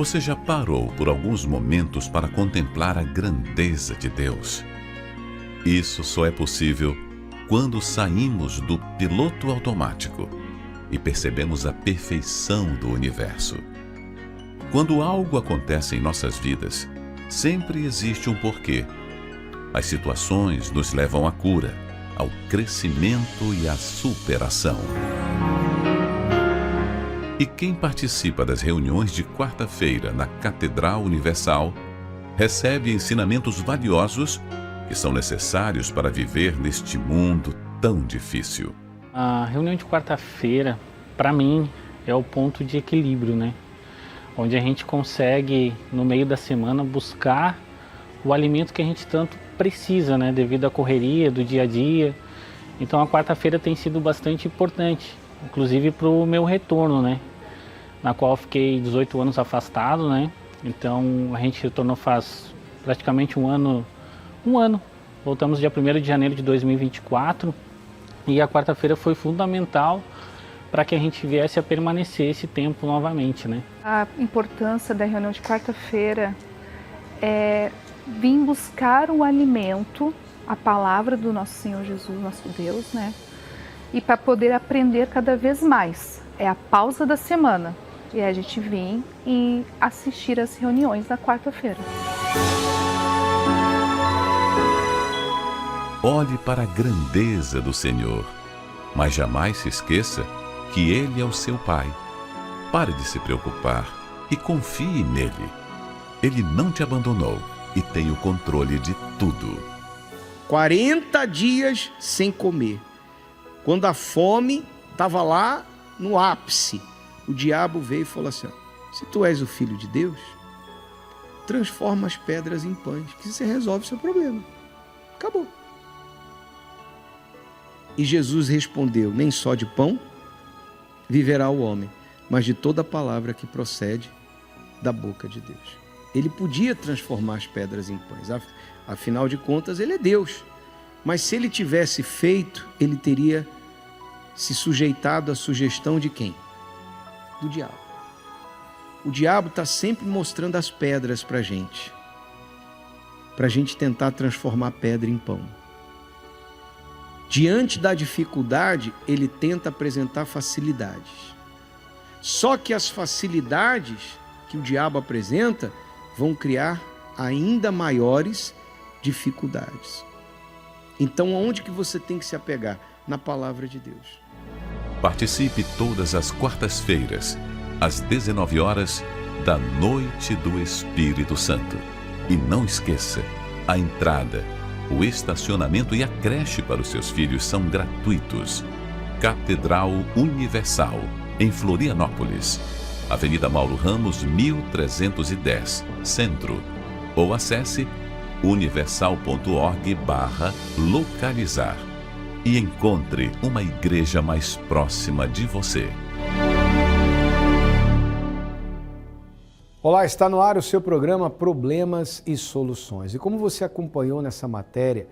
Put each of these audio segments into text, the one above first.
Você já parou por alguns momentos para contemplar a grandeza de Deus? Isso só é possível quando saímos do piloto automático e percebemos a perfeição do universo. Quando algo acontece em nossas vidas, sempre existe um porquê. As situações nos levam à cura, ao crescimento e à superação. E quem participa das reuniões de quarta-feira na Catedral Universal recebe ensinamentos valiosos que são necessários para viver neste mundo tão difícil. A reunião de quarta-feira, para mim, é o ponto de equilíbrio, né? Onde a gente consegue, no meio da semana, buscar o alimento que a gente tanto precisa, né? Devido à correria do dia a dia. Então a quarta-feira tem sido bastante importante, inclusive para o meu retorno, né? Na qual eu fiquei 18 anos afastado, né? Então a gente retornou faz praticamente um ano. Voltamos dia 1º de janeiro de 2024 e a quarta-feira foi fundamental para que a gente viesse a permanecer esse tempo novamente, né? A importância da reunião de quarta-feira é vir buscar o alimento, a palavra do nosso Senhor Jesus, nosso Deus, né? E para poder aprender cada vez mais. É a pausa da semana. E a gente vir e assistir às reuniões da quarta-feira. Olhe para a grandeza do Senhor, mas jamais se esqueça que Ele é o seu Pai. Pare de se preocupar e confie nele. Ele não te abandonou e tem o controle de tudo. 40 dias sem comer. Quando a fome estava lá no ápice, o diabo veio e falou assim: se tu és o filho de Deus, transforma as pedras em pães, que você resolve o seu problema. Acabou. E Jesus respondeu: nem só de pão viverá o homem, mas de toda palavra que procede da boca de Deus. Ele podia transformar as pedras em pães, afinal de contas ele é Deus. Mas se ele tivesse feito, ele teria se sujeitado à sugestão de quem? Do diabo. O diabo está sempre mostrando as pedras para a gente tentar transformar a pedra em pão. Diante da dificuldade, ele tenta apresentar facilidades. Só que as facilidades que o diabo apresenta vão criar ainda maiores dificuldades. Então, aonde que você tem que se apegar? Na palavra de Deus. Participe todas as quartas-feiras, às 19 horas, da Noite do Espírito Santo. E não esqueça, a entrada, o estacionamento e a creche para os seus filhos são gratuitos. Catedral Universal, em Florianópolis, Avenida Mauro Ramos, 1310, Centro. Ou acesse universal.org/localizar e encontre uma igreja mais próxima de você. Olá, está no ar o seu programa Problemas e Soluções. E como você acompanhou nessa matéria,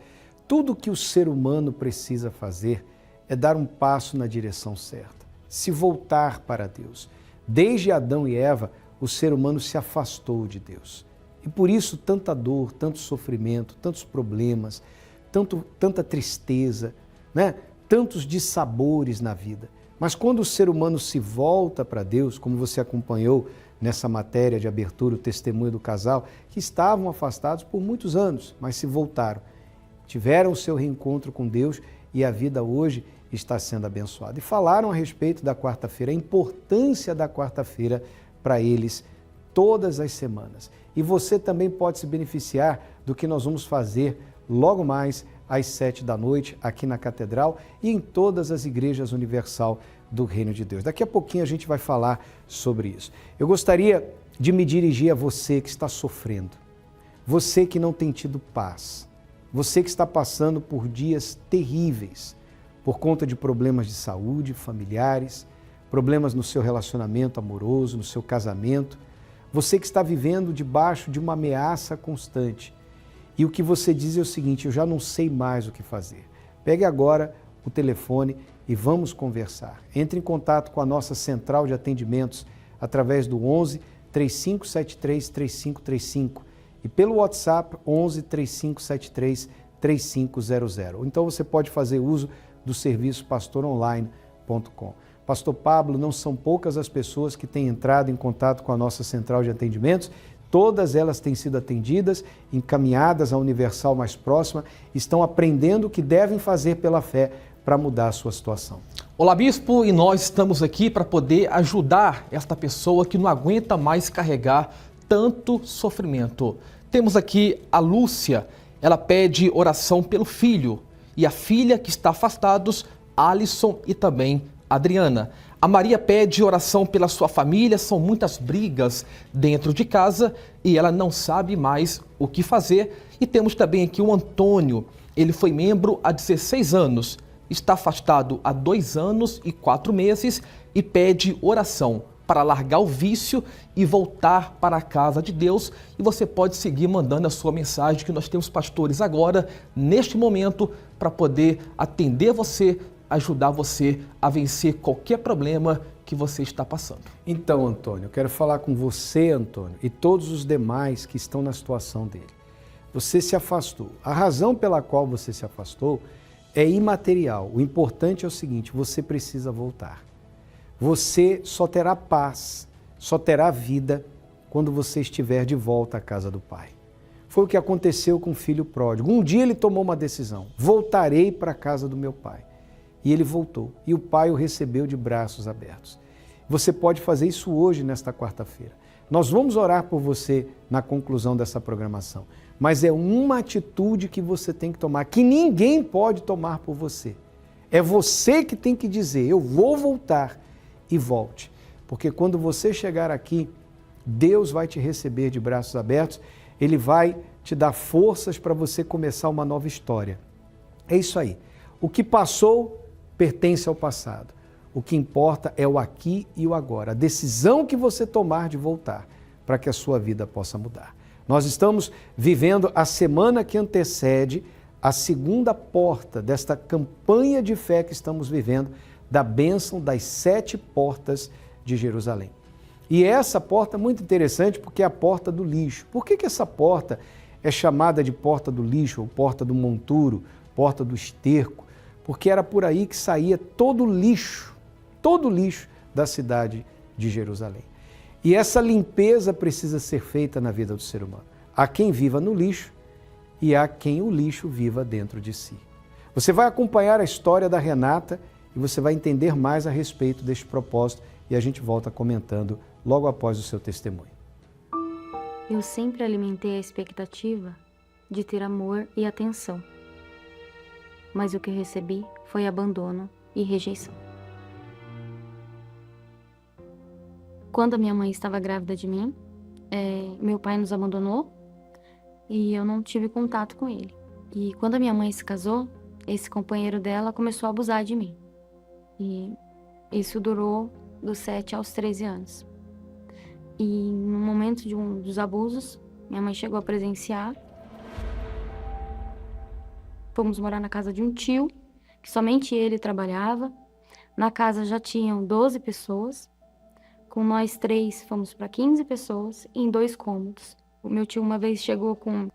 tudo que o ser humano precisa fazer é dar um passo na direção certa, se voltar para Deus. Desde Adão e Eva, o ser humano se afastou de Deus. E por isso tanta dor, tanto sofrimento, tantos problemas, tanta tristeza, né? Tantos dissabores na vida. Mas quando o ser humano se volta para Deus, como você acompanhou nessa matéria de abertura, o testemunho do casal, que estavam afastados por muitos anos, mas se voltaram, tiveram o seu reencontro com Deus e a vida hoje está sendo abençoada. E falaram a respeito da quarta-feira, a importância da quarta-feira para eles todas as semanas. E você também pode se beneficiar do que nós vamos fazer logo mais às 7 da noite aqui na Catedral e em todas as igrejas universal do Reino de Deus. Daqui a pouquinho a gente vai falar sobre isso. Eu gostaria de me dirigir a você que está sofrendo, você que não tem tido paz, você que está passando por dias terríveis por conta de problemas de saúde, familiares, problemas no seu relacionamento amoroso, no seu casamento, você que está vivendo debaixo de uma ameaça constante. E o que você diz é o seguinte: eu já não sei mais o que fazer. Pegue agora o telefone e vamos conversar. Entre em contato com a nossa central de atendimentos através do 11 3573 3535 e pelo WhatsApp 11 3573 3500. Então você pode fazer uso do serviço pastoronline.com. Pastor Pablo, não são poucas as pessoas que têm entrado em contato com a nossa central de atendimentos, todas elas têm sido atendidas, encaminhadas à Universal mais próxima, estão aprendendo o que devem fazer pela fé para mudar a sua situação. Olá, Bispo, e nós estamos aqui para poder ajudar esta pessoa que não aguenta mais carregar tanto sofrimento. Temos aqui a Lúcia, ela pede oração pelo filho, e a filha que está afastados, Alisson e também Adriana. A Maria pede oração pela sua família, são muitas brigas dentro de casa e ela não sabe mais o que fazer. E temos também aqui o Antônio, ele foi membro há 16 anos, está afastado há 2 anos e 4 meses e pede oração para largar o vício e voltar para a casa de Deus. E você pode seguir mandando a sua mensagem, que nós temos pastores agora, neste momento, para poder atender você, ajudar você a vencer qualquer problema que você está passando. Então, Antônio, eu quero falar com você, Antônio, e todos os demais que estão na situação dele. Você se afastou. A razão pela qual você se afastou é imaterial. O importante é o seguinte, você precisa voltar. Você só terá paz, só terá vida quando você estiver de volta à casa do Pai. Foi o que aconteceu com o filho pródigo. Um dia ele tomou uma decisão, voltarei para a casa do meu pai. E ele voltou, e o pai o recebeu de braços abertos. Você pode fazer isso hoje, nesta quarta-feira. Nós vamos orar por você na conclusão dessa programação, mas é uma atitude que você tem que tomar, que ninguém pode tomar por você. É você que tem que dizer, eu vou voltar, e volte. Porque quando você chegar aqui, Deus vai te receber de braços abertos, Ele vai te dar forças para você começar uma nova história. É isso aí. O que passou pertence ao passado. O que importa é o aqui e o agora. A decisão que você tomar de voltar para que a sua vida possa mudar. Nós estamos vivendo a semana que antecede a segunda porta desta campanha de fé que estamos vivendo, da bênção das 7 portas de Jerusalém. E essa porta é muito interessante porque é a porta do lixo. Por que essa porta é chamada de porta do lixo, ou porta do monturo, porta do esterco? Porque era por aí que saía todo o lixo da cidade de Jerusalém. E essa limpeza precisa ser feita na vida do ser humano. Há quem viva no lixo e há quem o lixo viva dentro de si. Você vai acompanhar a história da Renata e você vai entender mais a respeito deste propósito e a gente volta comentando logo após o seu testemunho. Eu sempre alimentei a expectativa de ter amor e atenção, mas o que recebi foi abandono e rejeição. Quando a minha mãe estava grávida de mim, meu pai nos abandonou e eu não tive contato com ele. E quando a minha mãe se casou, esse companheiro dela começou a abusar de mim. E isso durou dos 7 aos 13 anos. E no momento de dos abusos, minha mãe chegou a presenciar. Fomos morar na casa de um tio, que somente ele trabalhava. Na casa já tinham 12 pessoas. Com nós 3, fomos para 15 pessoas em 2 cômodos. O meu tio uma vez chegou com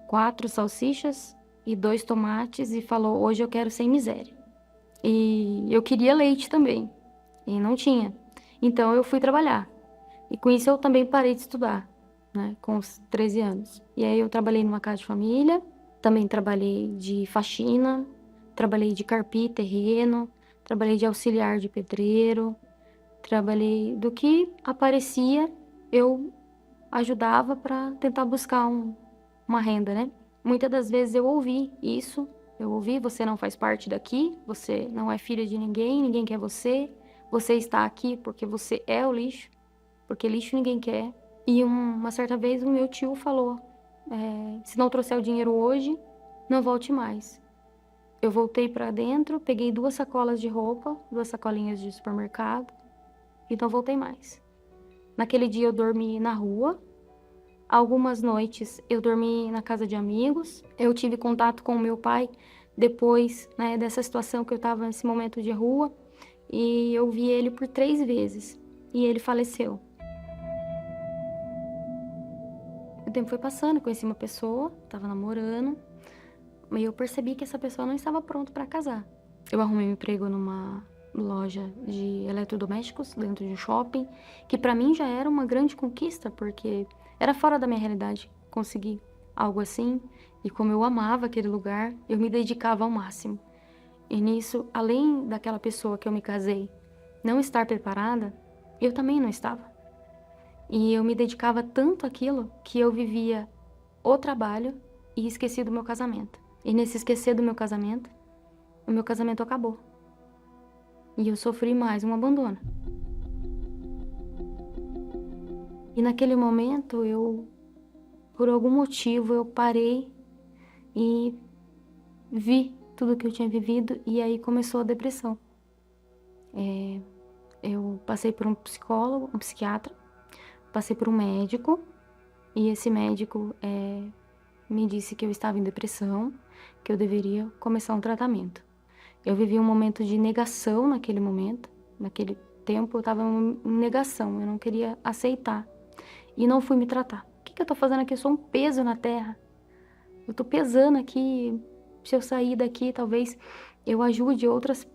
4 salsichas e 2 tomates e falou, hoje eu quero sem miséria. E eu queria leite também, e não tinha. Então eu fui trabalhar. E com isso eu também parei de estudar, né, com os 13 anos. E aí eu trabalhei numa casa de família, também trabalhei de faxina, trabalhei de carpir terreno, trabalhei de auxiliar de pedreiro, trabalhei do que aparecia, eu ajudava para tentar buscar uma renda, né? Muitas das vezes eu ouvi isso, você não faz parte daqui, você não é filha de ninguém, ninguém quer você está aqui porque você é o lixo, porque lixo ninguém quer. E uma certa vez o meu tio falou, se não trouxer o dinheiro hoje, não volte mais. Eu voltei para dentro, peguei 2 sacolas de roupa, 2 sacolinhas de supermercado, e não voltei mais. Naquele dia eu dormi na rua, algumas noites eu dormi na casa de amigos, eu tive contato com o meu pai depois, né, dessa situação que eu estava nesse momento de rua, e eu vi ele por 3 vezes, e ele faleceu. O tempo foi passando, conheci uma pessoa, tava namorando, e eu percebi que essa pessoa não estava pronta para casar. Eu arrumei um emprego numa loja de eletrodomésticos dentro de um shopping, que para mim já era uma grande conquista, porque era fora da minha realidade conseguir algo assim. E como eu amava aquele lugar, eu me dedicava ao máximo. E nisso, além daquela pessoa que eu me casei não estar preparada, eu também não estava. E eu me dedicava tanto àquilo que eu vivia o trabalho e esqueci do meu casamento. E nesse esquecer do meu casamento, o meu casamento acabou. E eu sofri mais um abandono. E naquele momento, por algum motivo, eu parei e vi tudo que eu tinha vivido, e aí começou a depressão. Eu passei por um psicólogo, um psiquiatra, passei por um médico, e esse médico me disse que eu estava em depressão, que eu deveria começar um tratamento. Eu vivi um momento de negação naquele momento, naquele tempo eu estava em negação, eu não queria aceitar, e não fui me tratar. O que eu estou fazendo aqui? Eu sou um peso na terra, eu estou pesando aqui. Se eu sair daqui, talvez eu ajude outras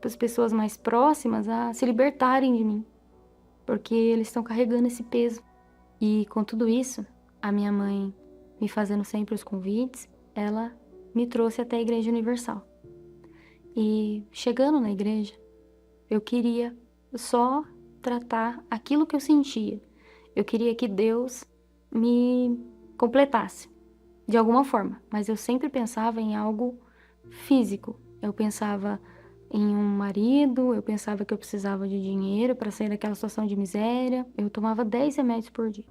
as pessoas mais próximas a se libertarem de mim, porque eles estão carregando esse peso. E com tudo isso, a minha mãe me fazendo sempre os convites, ela me trouxe até a Igreja Universal. E chegando na igreja, eu queria só tratar aquilo que eu sentia. Eu queria que Deus me completasse de alguma forma, mas eu sempre pensava em algo físico. Eu pensava em um marido, eu pensava que eu precisava de dinheiro para sair daquela situação de miséria. Eu tomava 10 remédios por dia.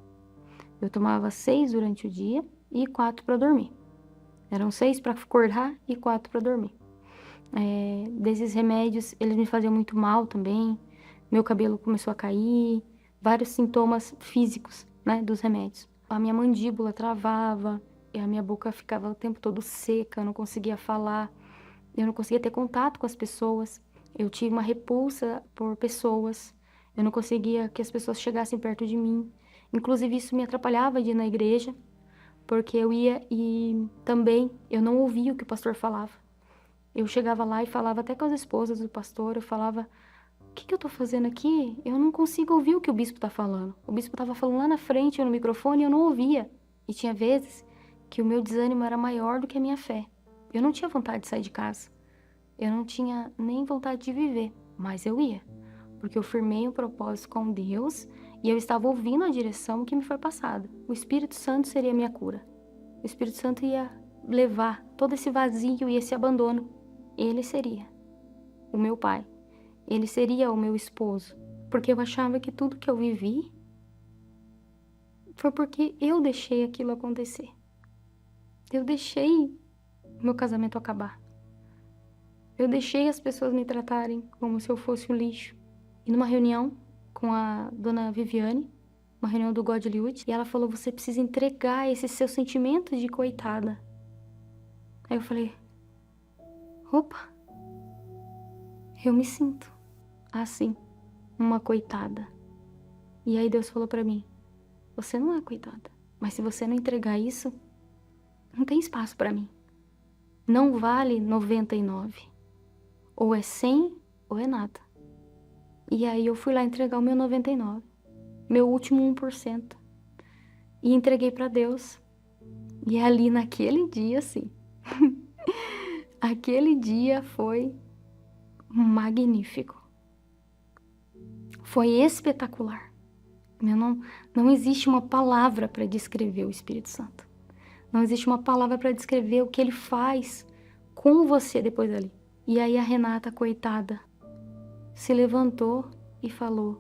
Eu tomava 6 durante o dia e 4 para dormir. Eram 6 para acordar e 4 para dormir. Desses remédios, eles me faziam muito mal também. Meu cabelo começou a cair, vários sintomas físicos, né, dos remédios. A minha mandíbula travava, e a minha boca ficava o tempo todo seca, eu não conseguia falar, eu não conseguia ter contato com as pessoas, eu tinha uma repulsa por pessoas, eu não conseguia que as pessoas chegassem perto de mim. Inclusive isso me atrapalhava de ir na igreja, porque eu ia e também eu não ouvia o que o pastor falava. Eu chegava lá e falava até com as esposas do pastor, eu falava: o que eu tô fazendo aqui? Eu não consigo ouvir o que o bispo tá falando. O bispo tava falando lá na frente, eu no microfone, e eu não ouvia. E tinha vezes que o meu desânimo era maior do que a minha fé. Eu não tinha vontade de sair de casa. Eu não tinha nem vontade de viver, mas eu ia. Porque eu firmei um propósito com Deus e eu estava ouvindo a direção que me foi passada. O Espírito Santo seria a minha cura. O Espírito Santo ia levar todo esse vazio e esse abandono. Ele seria o meu pai. Ele seria o meu esposo. Porque eu achava que tudo que eu vivi foi porque eu deixei aquilo acontecer. Eu deixei meu casamento acabar. Eu deixei as pessoas me tratarem como se eu fosse um lixo. E numa reunião com a dona Viviane, uma reunião do Godlywood, e ela falou: você precisa entregar esse seu sentimento de coitada. Aí eu falei: opa, eu me sinto assim, uma coitada. E aí Deus falou pra mim: você não é coitada, mas se você não entregar isso, não tem espaço pra mim. Não vale 99. Ou é 100 ou é nada. E aí eu fui lá entregar o meu 99, meu último 1%. E entreguei pra Deus. E ali naquele dia, assim, aquele dia foi magnífico. Foi espetacular. Não existe uma palavra para descrever o Espírito Santo. Não existe uma palavra para descrever o que ele faz com você depois dali. E aí a Renata, coitada, se levantou e falou: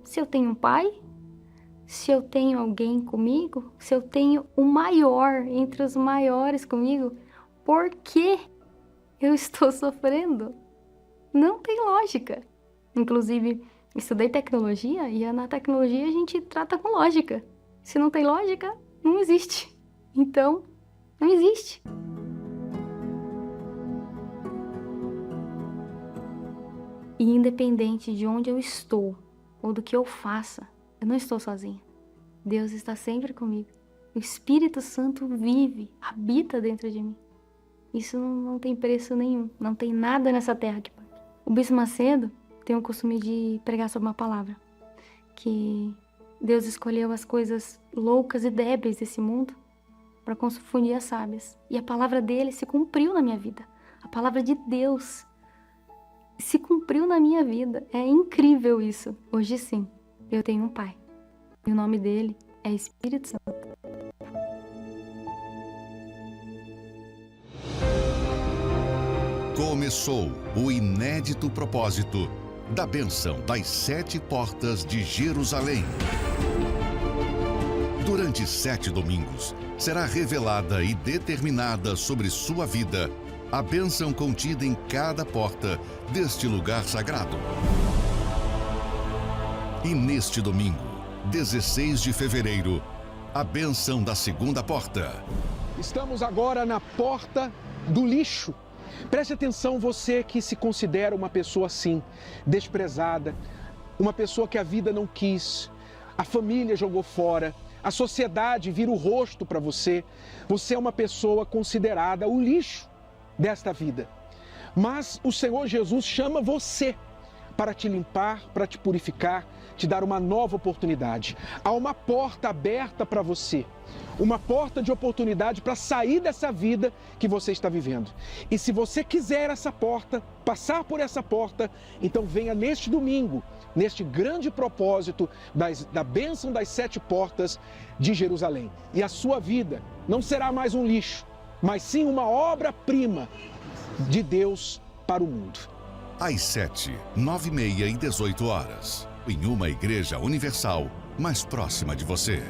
se eu tenho um pai, se eu tenho alguém comigo, se eu tenho o maior entre os maiores comigo, por que eu estou sofrendo? Não tem lógica. Inclusive, estudei tecnologia e na tecnologia a gente trata com lógica. Se não tem lógica, não existe. Então, não existe. E independente de onde eu estou ou do que eu faça, eu não estou sozinha. Deus está sempre comigo. O Espírito Santo vive, habita dentro de mim. Isso não tem preço nenhum, não tem nada nessa terra que pague. O Bispo Macedo tem o costume de pregar sobre uma palavra, que Deus escolheu as coisas loucas e débeis desse mundo para confundir as sábias. E a palavra dele se cumpriu na minha vida. A palavra de Deus se cumpriu na minha vida. É incrível isso. Hoje sim, eu tenho um pai. E o nome dele é Espírito Santo. Começou o inédito propósito da bênção das 7 portas de Jerusalém. Durante 7 domingos, será revelada e determinada sobre sua vida a bênção contida em cada porta deste lugar sagrado. E neste domingo, 16 de fevereiro, a bênção da segunda porta. Estamos agora na porta do lixo. Preste atenção, você que se considera uma pessoa assim, desprezada, uma pessoa que a vida não quis, a família jogou fora, a sociedade vira o rosto para você. Você é uma pessoa considerada o lixo desta vida. Mas o Senhor Jesus chama você para te limpar, para te purificar, te dar uma nova oportunidade. Há uma porta aberta para você, uma porta de oportunidade para sair dessa vida que você está vivendo. E se você quiser essa porta, passar por essa porta, então venha neste domingo, neste grande propósito da bênção das 7 portas de Jerusalém. E a sua vida não será mais um lixo, mas sim uma obra-prima de Deus para o mundo. Às 7, 9h30 e 18 horas, em uma igreja universal mais próxima de você.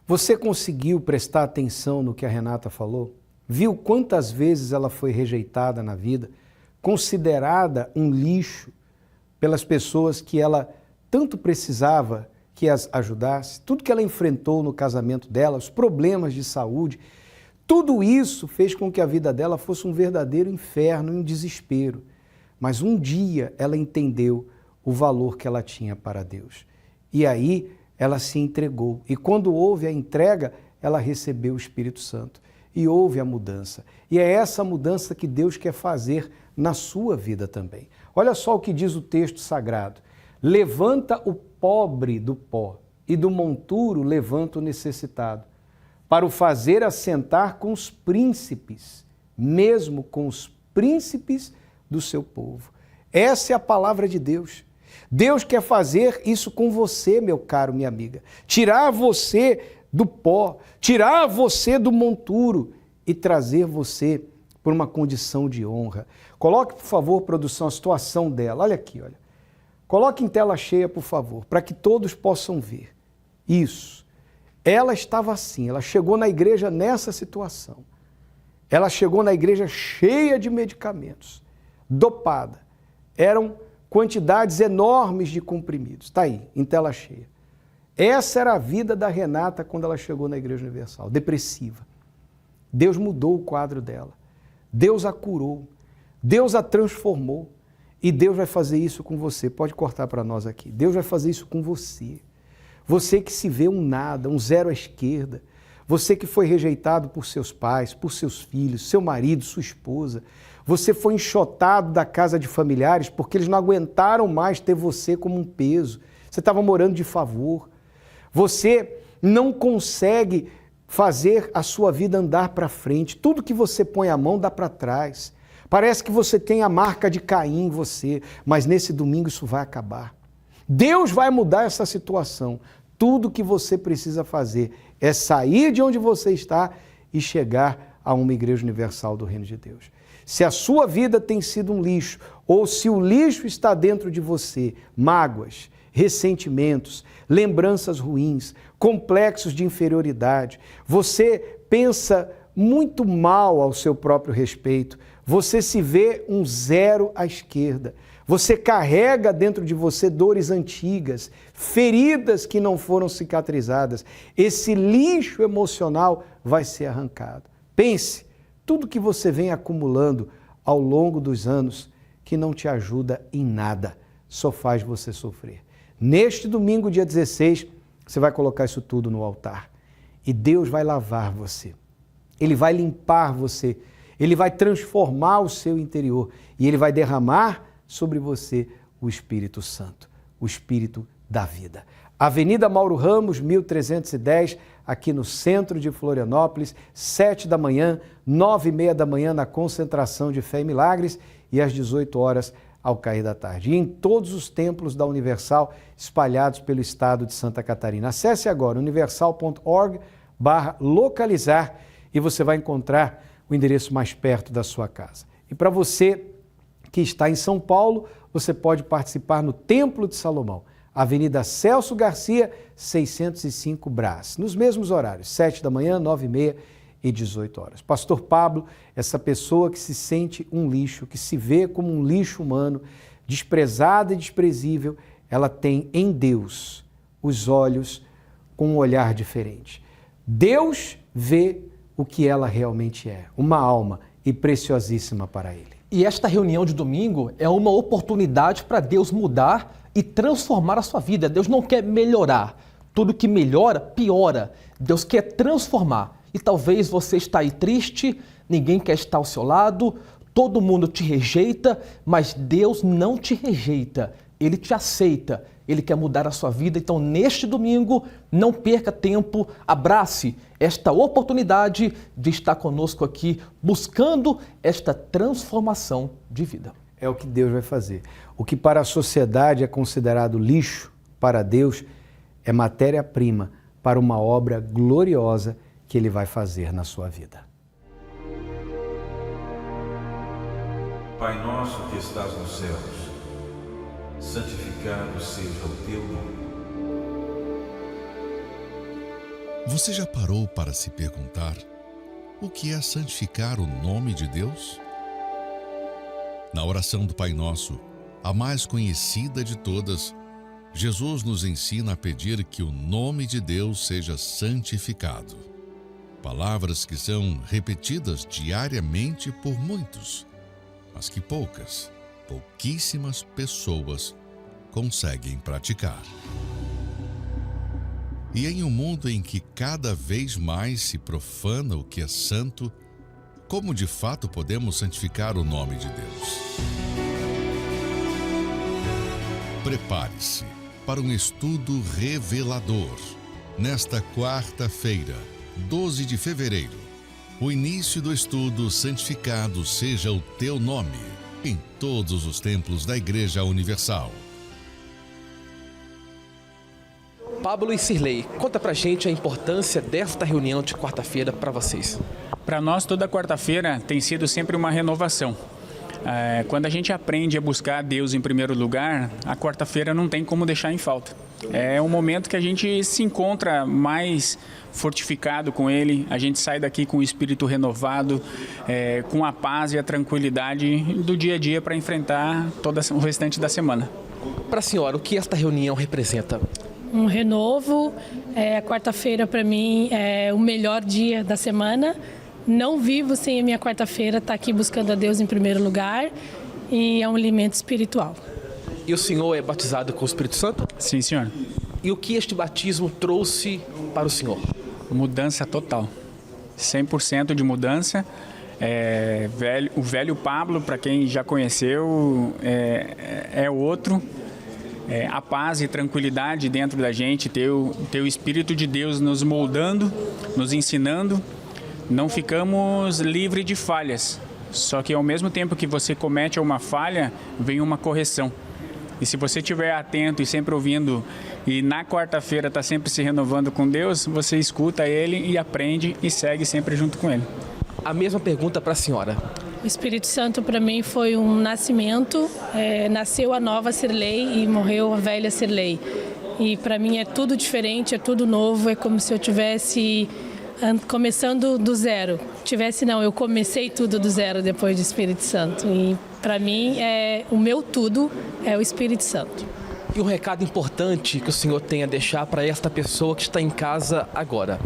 Você conseguiu prestar atenção no que a Renata falou? Viu quantas vezes ela foi rejeitada na vida, considerada um lixo pelas pessoas que ela tanto precisava que as ajudasse? Tudo que ela enfrentou no casamento dela, os problemas de saúde, tudo isso fez com que a vida dela fosse um verdadeiro inferno, um desespero. Mas um dia ela entendeu o valor que ela tinha para Deus. E aí ela se entregou. E quando houve a entrega, ela recebeu o Espírito Santo. E houve a mudança. E é essa mudança que Deus quer fazer na sua vida também. Olha só o que diz o texto sagrado. Levanta o pobre do pó, e do monturo levanta o necessitado, para o fazer assentar com os príncipes, mesmo com os príncipes do seu povo. Essa é a palavra de Deus. Deus quer fazer isso com você, meu caro, minha amiga. Tirar você do pó, tirar você do monturo e trazer você por uma condição de honra. Coloque, por favor, produção, a situação dela. Olha aqui, olha. Coloque em tela cheia, por favor, para que todos possam ver. Isso. Ela estava assim, ela chegou na igreja nessa situação. Ela chegou na igreja cheia de medicamentos, dopada. Eram quantidades enormes de comprimidos. Está aí, em tela cheia. Essa era a vida da Renata quando ela chegou na Igreja Universal, depressiva. Deus mudou o quadro dela. Deus a curou. Deus a transformou. E Deus vai fazer isso com você. Pode cortar para nós aqui. Deus vai fazer isso com você. Você que se vê um nada, um zero à esquerda. Você que foi rejeitado por seus pais, por seus filhos, seu marido, sua esposa. Você foi enxotado da casa de familiares porque eles não aguentaram mais ter você como um peso. Você estava morando de favor. Você não consegue fazer a sua vida andar para frente. Tudo que você põe a mão dá para trás. Parece que você tem a marca de Caim em você, mas nesse domingo isso vai acabar. Deus vai mudar essa situação. Tudo que você precisa fazer é sair de onde você está e chegar a uma igreja universal do Reino de Deus. Se a sua vida tem sido um lixo, ou se o lixo está dentro de você, mágoas, ressentimentos, lembranças ruins, complexos de inferioridade, você pensa muito mal ao seu próprio respeito, você se vê um zero à esquerda, você carrega dentro de você dores antigas, feridas que não foram cicatrizadas, esse lixo emocional vai ser arrancado. Pense, tudo que você vem acumulando ao longo dos anos que não te ajuda em nada, só faz você sofrer. Neste domingo, dia 16, você vai colocar isso tudo no altar. E Deus vai lavar você. Ele vai limpar você. Ele vai transformar o seu interior. E Ele vai derramar sobre você o Espírito Santo, o Espírito da vida. Avenida Mauro Ramos, 1310, aqui no centro de Florianópolis, 7 da manhã, 9h30 da manhã na concentração de Fé e Milagres e às 18 horas ao cair da tarde. E em todos os templos da Universal espalhados pelo estado de Santa Catarina. Acesse agora universal.org/localizar e você vai encontrar o endereço mais perto da sua casa. E para você que está em São Paulo, você pode participar no Templo de Salomão, Avenida Celso Garcia, 605 Brás, nos mesmos horários, 7 da manhã, 9h30 e 18 horas. Pastor Pablo, essa pessoa que se sente um lixo, que se vê como um lixo humano, desprezada e desprezível, ela tem em Deus os olhos com um olhar diferente. Deus vê o que ela realmente é, uma alma e preciosíssima para Ele. E esta reunião de domingo é uma oportunidade para Deus mudar e transformar a sua vida. Deus não quer melhorar. Tudo que melhora, piora. Deus quer transformar. E talvez você está aí triste, ninguém quer estar ao seu lado, todo mundo te rejeita, mas Deus não te rejeita. Ele te aceita. Ele quer mudar a sua vida. Então, neste domingo, não perca tempo, abrace esta oportunidade de estar conosco aqui, buscando esta transformação de vida. É o que Deus vai fazer. O que para a sociedade é considerado lixo, para Deus é matéria-prima para uma obra gloriosa que Ele vai fazer na sua vida. Pai nosso que estás nos céus, santificado seja o teu nome. Você já parou para se perguntar o que é santificar o nome de Deus? Na oração do Pai Nosso, a mais conhecida de todas, Jesus nos ensina a pedir que o nome de Deus seja santificado. Palavras que são repetidas diariamente por muitos, mas que pouquíssimas pessoas conseguem praticar. E em um mundo em que cada vez mais se profana o que é santo, como de fato podemos santificar o nome de Deus? Prepare-se para um estudo revelador. Nesta quarta-feira, 12 de fevereiro, o início do estudo Santificado Seja o Teu Nome, em todos os templos da Igreja Universal. Pablo e Sirlei, conta pra gente a importância desta reunião de quarta-feira para vocês. Para nós, toda quarta-feira tem sido sempre uma renovação. Quando a gente aprende a buscar Deus em primeiro lugar, a quarta-feira não tem como deixar em falta. É um momento que a gente se encontra mais fortificado com Ele, a gente sai daqui com o espírito renovado, com a paz e a tranquilidade do dia a dia para enfrentar todo o restante da semana. Para a senhora, o que esta reunião representa? Um renovo, a quarta-feira para mim é o melhor dia da semana. Não vivo sem a minha quarta-feira estar aqui buscando a Deus em primeiro lugar e é um alimento espiritual. E o senhor é batizado com o Espírito Santo? Sim, senhor. E o que este batismo trouxe para o senhor? Mudança total. 100% de mudança. O velho Pablo, para quem já conheceu, é outro. A paz e tranquilidade dentro da gente, ter o Espírito de Deus nos moldando, nos ensinando. Não ficamos livres de falhas, só que ao mesmo tempo que você comete uma falha, vem uma correção. E se você estiver atento e sempre ouvindo, e na quarta-feira está sempre se renovando com Deus, você escuta Ele e aprende e segue sempre junto com Ele. A mesma pergunta para a senhora. O Espírito Santo para mim foi um nascimento, nasceu a nova Sirlei e morreu a velha Sirlei. E para mim é tudo diferente, é tudo novo, é como se eu tivesse começando do zero. Eu comecei tudo do zero depois do Espírito Santo. E para mim, o meu tudo é o Espírito Santo. E um recado importante que o senhor tem a deixar para esta pessoa que está em casa agora?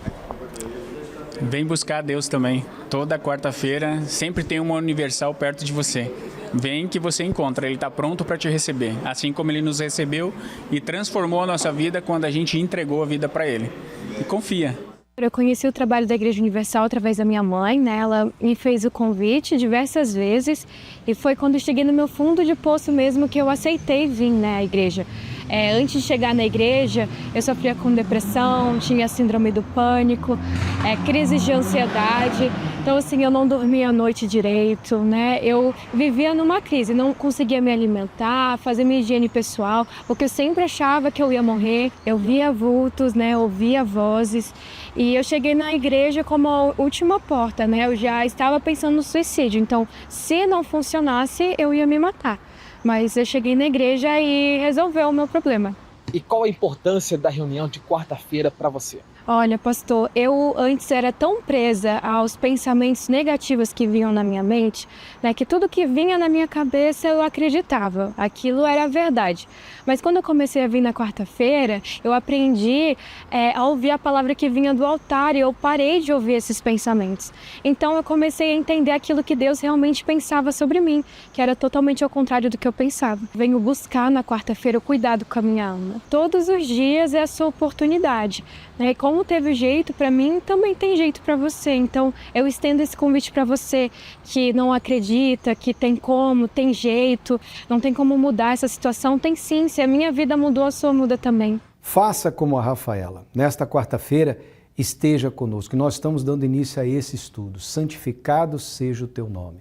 Vem buscar Deus também. Toda quarta-feira sempre tem uma Universal perto de você. Vem que você encontra, Ele está pronto para te receber. Assim como Ele nos recebeu e transformou a nossa vida quando a gente entregou a vida para Ele. E confia. Eu conheci o trabalho da Igreja Universal através da minha mãe, né? Ela me fez o convite diversas vezes e foi quando eu cheguei no meu fundo de poço mesmo que eu aceitei vir, né, à igreja. Antes de chegar na igreja, eu sofria com depressão, tinha síndrome do pânico, crises de ansiedade. Então, assim, eu não dormia à noite direito, né? Eu vivia numa crise, não conseguia me alimentar, fazer minha higiene pessoal, porque eu sempre achava que eu ia morrer. Eu via vultos, né? Ouvia vozes. E eu cheguei na igreja como a última porta, né? Eu já estava pensando no suicídio. Então, se não funcionasse, eu ia me matar. Mas eu cheguei na igreja e resolveu o meu problema. E qual a importância da reunião de quarta-feira para você? Olha, pastor, eu antes era tão presa aos pensamentos negativos que vinham na minha mente, né, que tudo que vinha na minha cabeça eu acreditava, aquilo era a verdade. Mas quando eu comecei a vir na quarta-feira, eu aprendi a ouvir a palavra que vinha do altar e eu parei de ouvir esses pensamentos. Então eu comecei a entender aquilo que Deus realmente pensava sobre mim, que era totalmente ao contrário do que eu pensava. Venho buscar na quarta-feira o cuidado com a minha alma. Todos os dias é a sua oportunidade. E como teve jeito para mim, também tem jeito para você. Então, eu estendo esse convite para você que não acredita, que tem jeito, não tem como mudar essa situação. Tem sim, se a minha vida mudou, a sua muda também. Faça como a Rafaela. Nesta quarta-feira, esteja conosco. Nós estamos dando início a esse estudo. Santificado seja o teu nome.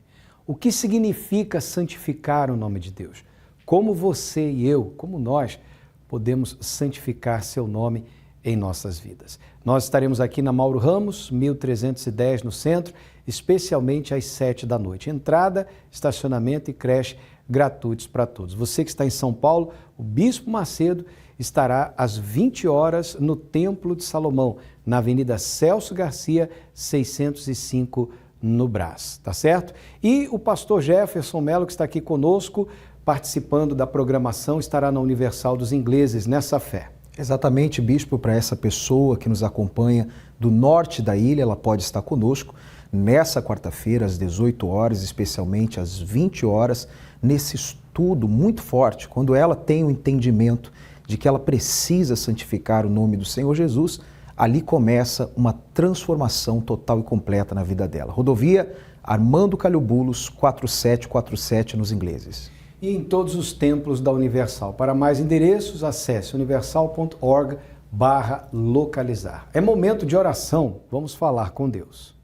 O que significa santificar o nome de Deus? Como você e eu, como nós, podemos santificar seu nome em nossas vidas. Nós estaremos aqui na Mauro Ramos, 1310 no centro, especialmente às 7 da noite. Entrada, estacionamento e creche gratuitos para todos. Você que está em São Paulo, o Bispo Macedo estará às 20 horas no Templo de Salomão, na Avenida Celso Garcia, 605, no Brás, tá certo? E o pastor Jefferson Melo, que está aqui conosco, participando da programação, estará na Universal dos Ingleses, nessa fé. Exatamente, bispo, para essa pessoa que nos acompanha do norte da ilha, ela pode estar conosco nessa quarta-feira, às 18 horas, especialmente às 20 horas, nesse estudo muito forte, quando ela tem o entendimento de que ela precisa santificar o nome do Senhor Jesus, ali começa uma transformação total e completa na vida dela. Rodovia Armando Calhobulos, 4747 nos Ingleses. E em todos os templos da Universal. Para mais endereços, acesse universal.org/localizar. É momento de oração, vamos falar com Deus.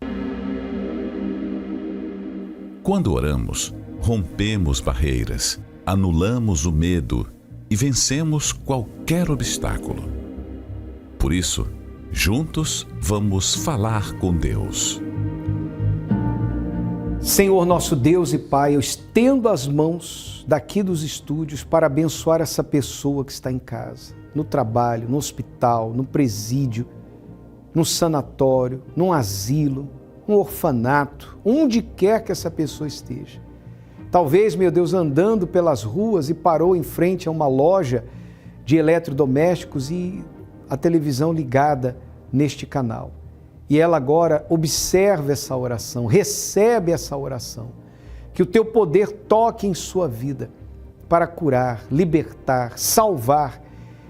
Quando oramos, rompemos barreiras, anulamos o medo e vencemos qualquer obstáculo. Por isso, juntos vamos falar com Deus. Senhor nosso Deus e Pai, eu estendo as mãos daqui dos estúdios para abençoar essa pessoa que está em casa, no trabalho, no hospital, no presídio, no sanatório, num asilo, num orfanato, onde quer que essa pessoa esteja. Talvez, meu Deus, andando pelas ruas e parou em frente a uma loja de eletrodomésticos e a televisão ligada neste canal. E ela agora observa essa oração, recebe essa oração. Que o teu poder toque em sua vida para curar, libertar, salvar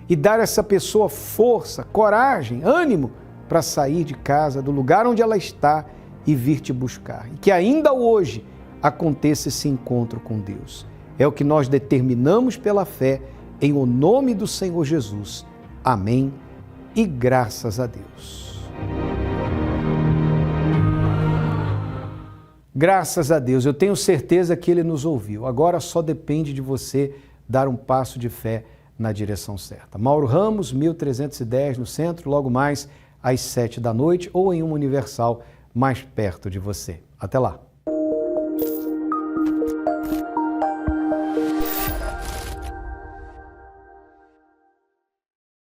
e dar a essa pessoa força, coragem, ânimo para sair de casa, do lugar onde ela está e vir te buscar. E que ainda hoje aconteça esse encontro com Deus. É o que nós determinamos pela fé, em o nome do Senhor Jesus. Amém e graças a Deus. Graças a Deus, eu tenho certeza que Ele nos ouviu. Agora só depende de você dar um passo de fé na direção certa. Mauro Ramos, 1310 no centro, logo mais às 7 da noite ou em uma Universal mais perto de você. Até lá!